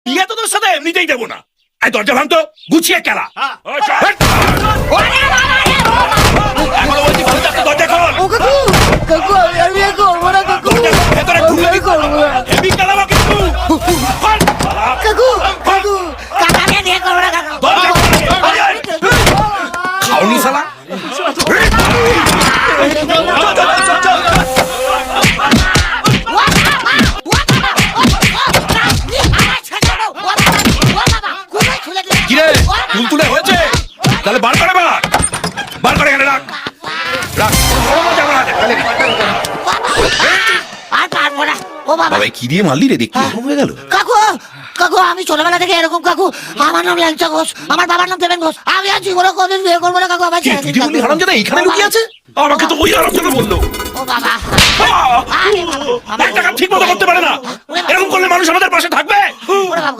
বিয়ে তো তোর সাথে এমনিতেই দেবো না। এই দরজা ভাঙতো, গুছিয়ে খেলা। এখনো বলছি ভালো চাচ্ছে, দরজা খোল। ও কাকু কাকু আমি বিয়ে করবো না কাকু, ভেতরে ঢুকে আমি করবো না হেভি খেলাবো কিন্তু। কাকু কাকু কাকাকে বিয়ে করবো না কাকু। খাওনি শালা। কিরে তুলতুলে হয়েছে? তাহলে বার করে বার করে এখানে রাখ রাখ। আর পারবো না ও বাবা। বাবা কি দিয়ে মারলি রে, দেখতে এরকম হয়ে গেল। কাকু কাকু আমি ছোটবেলা থেকে এরকম কাকু। আমার নাম ল্যাংচা ঘোষ, আমার বাবার নাম দেবেন ঘোষ। আমি আর জীবনে কোনদিন বিয়ে করবো না কাকু। আমার ছেড়ে দিন কাকু। হারামজাদা এখানে লুকিয়ে আছে? আমাকে তো ওই হারামজাদা বললো। ও বাবা আরে বাবা, একটা কাজ ঠিক মতো করতে পারে না, এরকম করলে মানুষ আমাদের পাশে থাকবে? ওরে বাবা।